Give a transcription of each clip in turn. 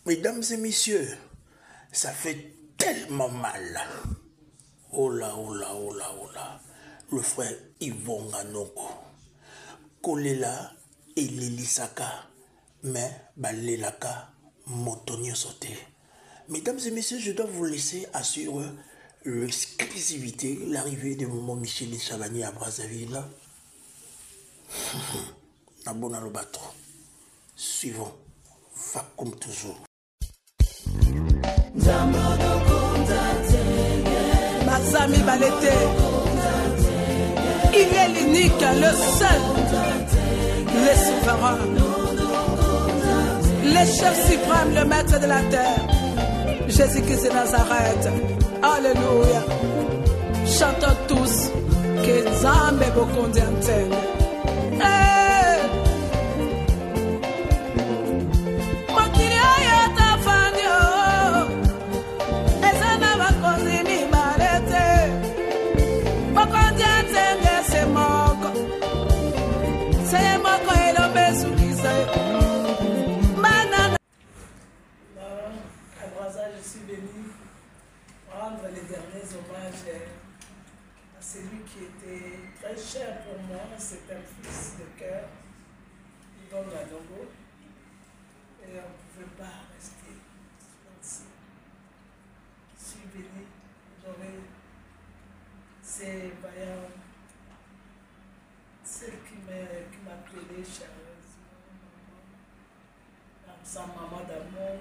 Mesdames et messieurs, ça fait tellement mal. Oh là, oh là, oh là, oh là. Le frère Yvon Nganongo. Kolela et Lilisaka. Mais Balelaka Motonio sauté. Mesdames et messieurs, je dois vous laisser assurer l'exclusivité, l'arrivée de Maman Michel Chabani à Brazzaville. Nabona le battre. Suivons. Va comme toujours. Bazami Balete, il est l'unique, le seul, le souverain, le chef suprême, le maître de la terre, Jésus-Christ de Nazareth. Alléluia. Chantons tous que Zambe Bokondi Antenne. Je suis venu rendre les derniers hommages à celui qui était très cher pour moi. C'est un fils de cœur, Yvon Nganongo. Et on ne pouvait pas rester ainsi. Je suis venu honorer ces vaillants, celle qui m'appelait chaleureusement maman, sa maman d'amour.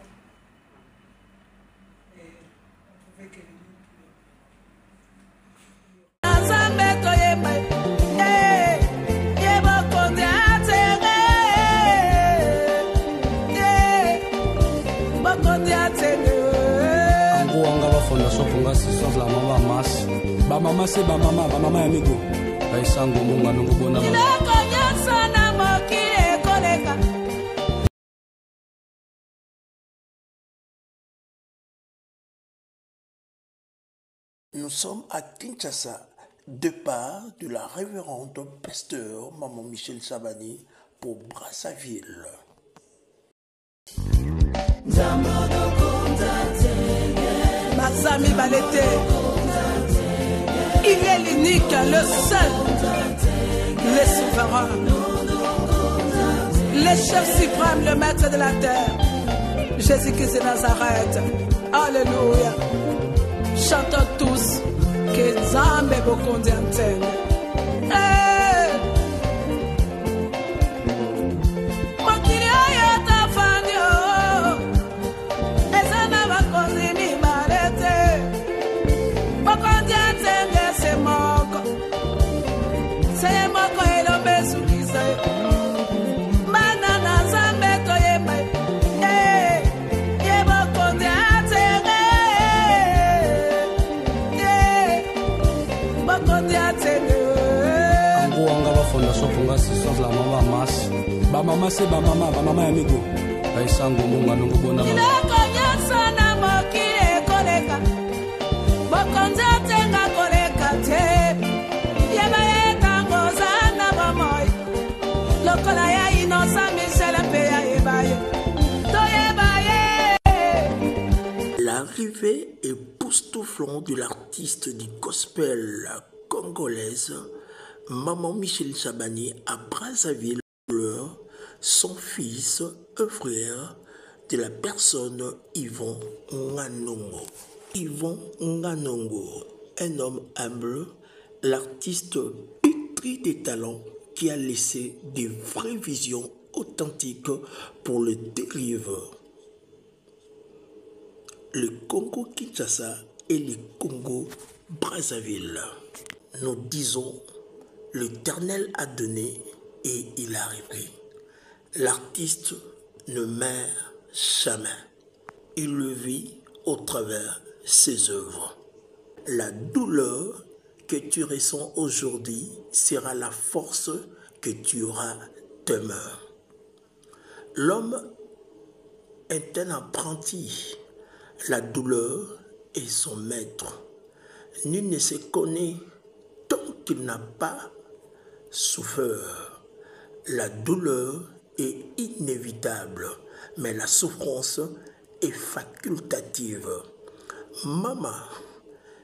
Mama c'est mama amigo Aisango Nganongo bona Nous sommes à Kinshasa, de part de la révérende pasteur Maman Michel Chabani pour Brazzaville. Bazami Balete, il est l'unique, le seul, le souverain, le chef suprême, le maître de la terre, Jésus-Christ de Nazareth. Alléluia. Chantons tous que Zambe Bokondi Antenne. Mama c'est mama amigo Aisango Nganongo bona L'arrivée époustouflante de l'artiste du gospel congolaise Maman Michel Chabani à Brazzaville, son fils, un frère de la personne Yvon Nganongo. Yvon Nganongo, un homme humble, l'artiste pétri des talents qui a laissé des vraies visions authentiques pour le dérive. Le Congo-Kinshasa et le Congo-Brazzaville. Nous disons, l'Éternel a donné et il a arrivé. L'artiste ne meurt jamais. Il le vit au travers ses œuvres. La douleur que tu ressens aujourd'hui sera la force que tu auras demain. L'homme est un apprenti. La douleur est son maître. Nul ne se connaît tant qu'il n'a pas souffert. La douleur est inévitable, mais la souffrance et facultative. Maman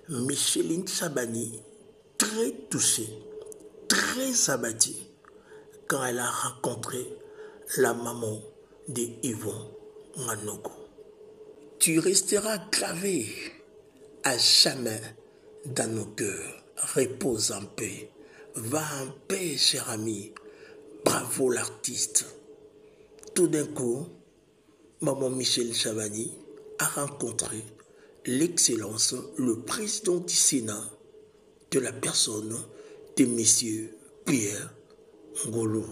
Micheline Chabani, très touchée, très abattue, quand elle a rencontré la maman de Yvon Nganogo. Tu resteras gravé à jamais dans nos cœurs. Repose en paix. Va en paix, cher ami. Bravo l'artiste. Tout d'un coup, maman Micheline Chabani a rencontré l'excellence, le président du Sénat, de la personne de M. Pierre Ngolo.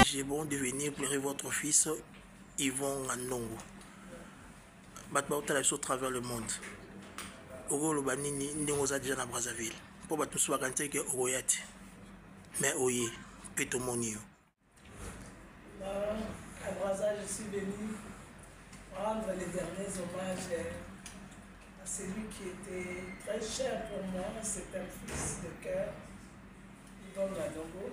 J'ai bon de venir pleurer votre fils Yvon Nganogo. Batba au travers le monde. Oro banini ndingoza déjà na Brazzaville. Pour battu soit quand que Oroyate. Mais oye, Petomonio. À Brazzaville, je suis venu rendre les derniers hommages à celui qui était très cher pour moi. C'est un fils de cœur, Yvon Nganogo.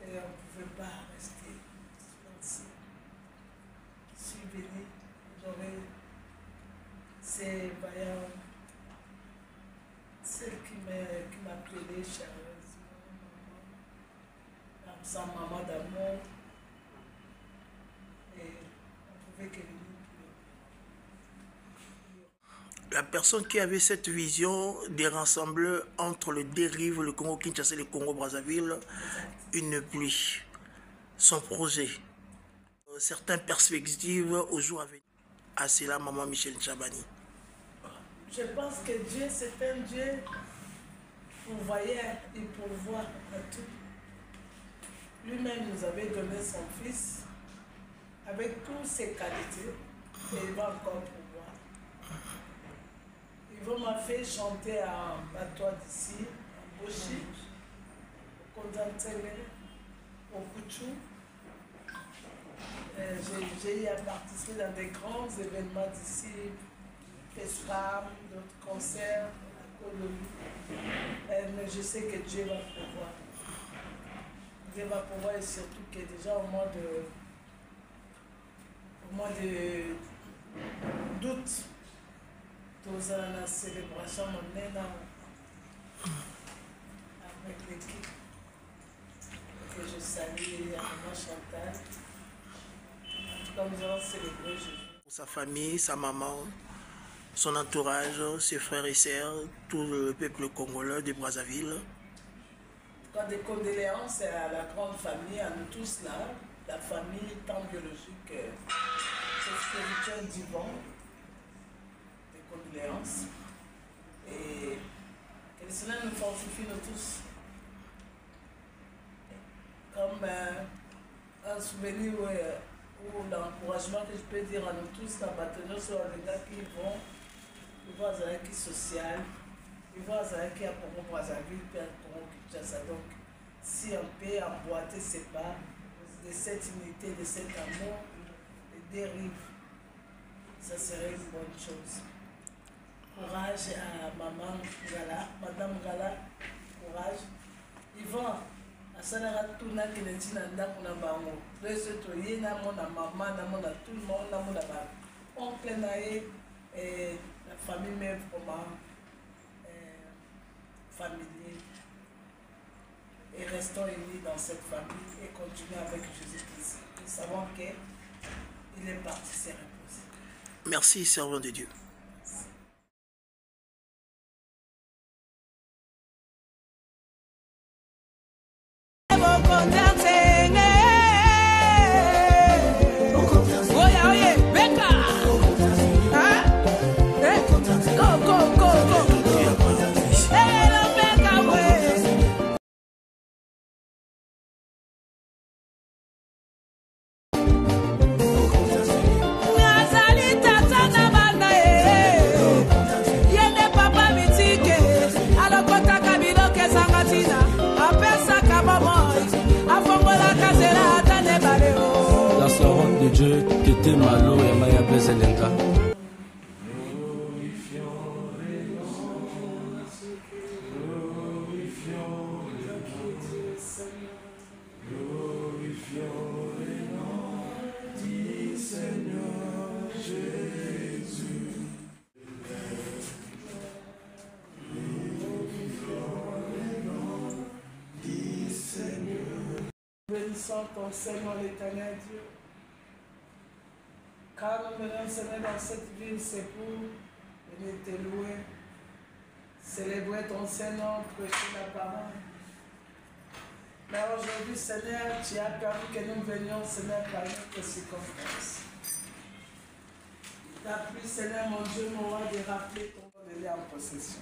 Et on ne pouvait pas rester ainsi. Je suis venu, c'est celle qui m'appelait chaleureusement maman, sa maman d'amour, et on pouvait que venir. La personne qui avait cette vision des rassembleurs entre le dérive, le Congo-Kinshasa et le Congo-Brazzaville, une pluie. Son projet, certaines perspectives au jour à venir. Ah, c'est là maman Micheline Chabani. Je pense que Dieu, c'est un Dieu pourvoyeur et pourvoit à tout. Lui-même nous avait donné son fils avec toutes ses qualités et il va encore pouvoir. Yvon m'a fait chanter à Batois d'ici, à Boshi, au Kondantele, au Kouchou. J'ai eu à participer dans des grands événements d'ici, festivals, d'autres concerts, à Colombie. Mais je sais que Dieu va pouvoir. Dieu va pouvoir et surtout que déjà au mois d'août, dans la célébration avec l'équipe que je salue à Maman Chantal. Nous allons célébrer Jésus. Sa famille, sa maman, son entourage, ses frères et sœurs, tout le peuple congolais de Brazzaville. Quand des condoléances à la grande famille, à nous tous là, la famille tant biologique que spirituelle d'Yvon, des condoléances. Et que le Seigneur nous fortifie nous tous. Comme un souvenir ou l'encouragement que je peux dire à nous tous, la bataille sur les gars qui vont, ils vont à qui social, ils vont à qui à Congo Brazzaville, puis à Congo Kinshasa. Donc, si on peut emboîter ces pas de cette unité, de cet amour, de dérive, ça serait une bonne chose. Courage à maman Gala, madame Gala, courage. Yvon, asalaka tuna kineti na ndako na bango leso toye na mona mama na mona tout le monde na mona ba oncle na ye la famille même vraiment familier et restons unis dans cette famille et continuons avec Jésus-Christ. Nous savons qu'il est parti se reposer. Merci, servant de Dieu. La servante de Dieu, Tété Malo et Maya Bezelenga. bénissons ton Seigneur l'Éternel Dieu. Car nous venons, Seigneur, dans cette ville, c'est pour venir te louer, célébrer ton Seigneur, prêcher la parole. Mais aujourd'hui, Seigneur, tu as permis que nous venions, Seigneur, par notre circonstance. Tu as pris, Seigneur, mon Dieu, mon roi, de rappeler ton nom de en possession.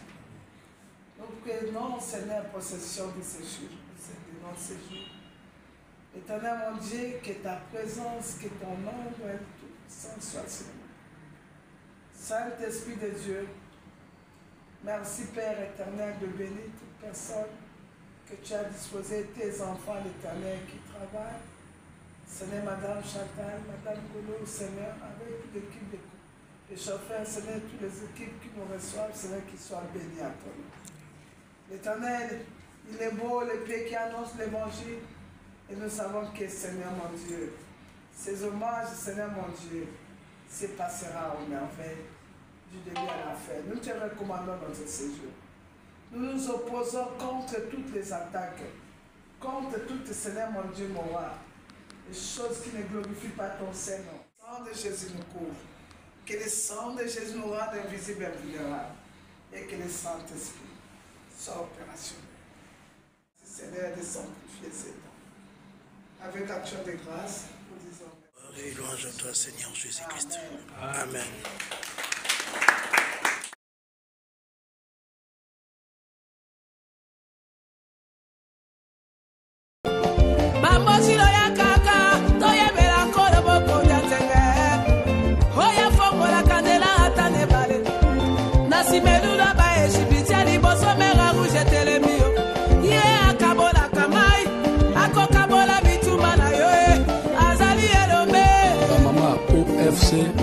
Nous prenons, Seigneur, possession de ce jour, de notre séjour. Éternel, mon Dieu, que ta présence, que ton nom doit être tout sans soit sur nous. Saint-Esprit de Dieu, merci, Père éternel, de bénir toute personne que tu as disposé, tes enfants, l'Éternel, qui travaillent. Seigneur, Madame Chantal, Madame Golo, Seigneur, avec toute l'équipe de chauffeurs, Seigneur, toutes les équipes qui nous reçoivent, Seigneur, qui soient bénis à toi. L'Éternel, il est beau, le pied qui annonce l'Évangile, et nous savons que, Seigneur, mon Dieu, ces hommages, Seigneur, mon Dieu, se passera au merveille du début à la fin. Nous te recommandons notre séjour. Nous nous opposons contre toutes les attaques, contre toutes, Seigneur, mon Dieu, mon roi, les choses qui ne glorifient pas ton Seigneur. Le sang de Jésus nous couvre. Que le sang de Jésus nous rende invisible et vulnérable. Et que le Saint-Esprit soit opérationnel. Seigneur, de sanctifier ces temps. Avec action de grâce, nous disons. Et louange à toi, Seigneur Jésus-Christ. Amen.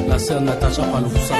La sœur Natacha Paloussa.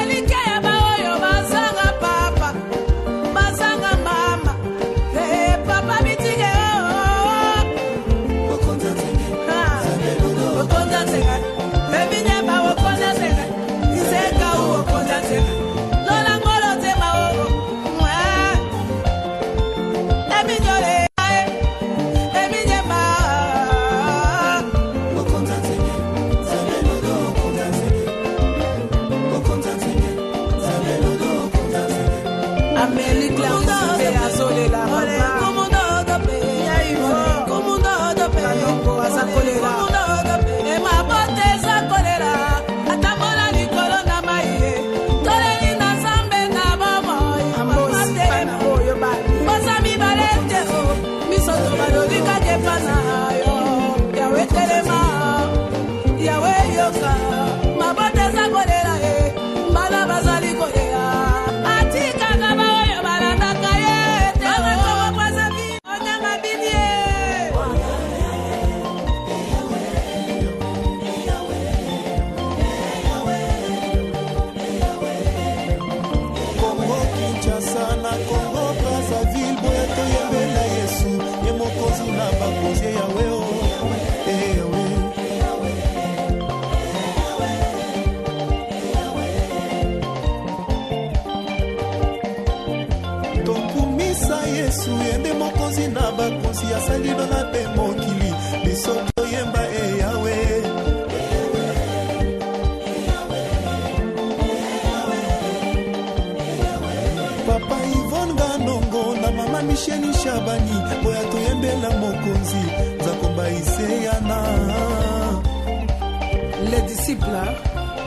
Les disciples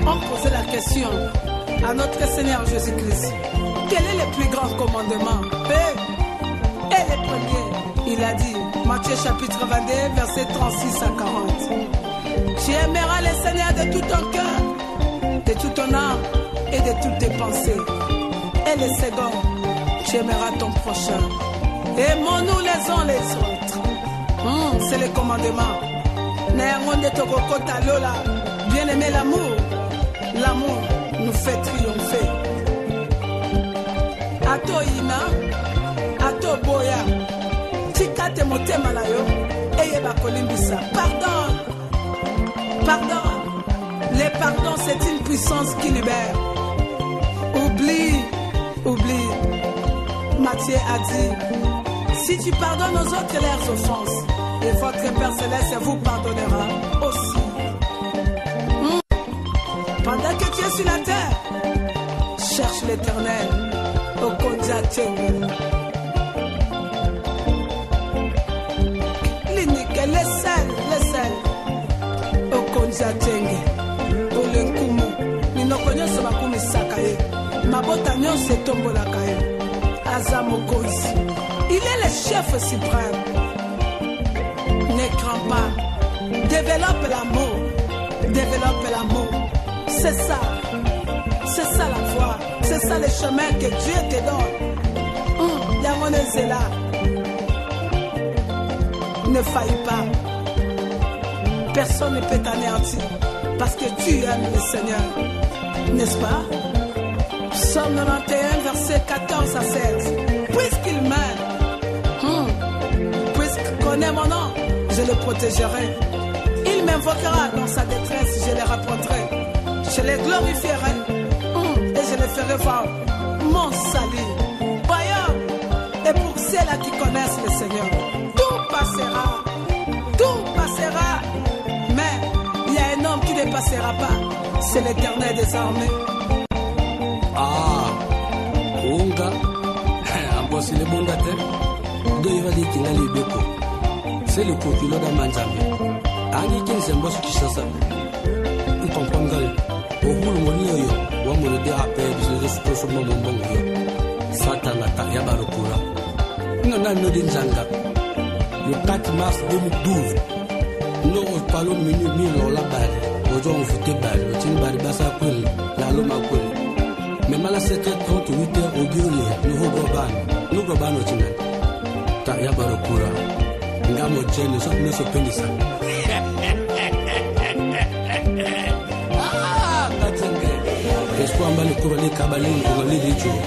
ont posé la question à notre Seigneur Jésus-Christ. Quel est le plus grand commandement? Et le premier, il a dit, Matthieu chapitre 22, versets 36 à 40. Tu aimeras le Seigneur de tout ton cœur, de toute ton âme et de toutes tes pensées. Et le second, tu aimeras ton prochain. Aimons-nous les uns les autres. C'est le commandement. Bien aimer l'amour. L'amour nous fait triompher. Ato ina, ato boya, tikate motema na yo, eye bakolimbisa. Pardon. Le pardon, c'est une puissance qui libère. Oublie. Matthieu a dit, si tu pardonnes aux autres leurs offenses, et votre Père Céleste vous pardonnera aussi. Pendant que tu es sur la terre, cherche l'Éternel au Konja Tchenge. L'indique les sels au Konja Tchenge. Au Lenkumu, Ninokonyo Samakumi Sakaye, Mabota Nyon Setombo Lakaye, Azamokozi. Il est le chef suprême. Ne crains pas. Développe l'amour. Développe l'amour. C'est ça. C'est ça la foi. C'est ça le chemin que Dieu te donne. Yamone Zela. Ne faillis pas. Personne ne peut t'anéantir. Parce que tu aimes le Seigneur. N'est-ce pas? Psaume 91, verset 14 à 16. Puisqu'il m'aime, puisqu'il connaît mon nom, je le protégerai. Il m'invoquera dans sa détresse, je le répondrai. Je le glorifierai et je le ferai voir mon salut. Voyons, et pour ceux-là qui connaissent le Seigneur, tout passera, mais il y a un homme qui ne passera pas, c'est l'Éternel des armées. Ah, Onga, Ambosi le Bondate, Doivali Kingali Beko, c'est le procureur d'Amanjame. Ani Kinsembos Kishasa, Utompongal, Ogul Monio, Wamur de Ape, the Stoso Mombongo, Satanata Yabarukura. Non, non, Dinjanga. Le 4 mars 2012, nous parlons minute mille la balle, aux gens foutent balle, au Timbari Bassa Kul, la Loma Kul. Mais mal à 7h38 au Guillaume, nous Goban au Tinan. Tayabarukura, Ngamo Jen, nous sommes nos pénis. Ah, Natanga. Espoir mal pour les cabalins pour les rituels.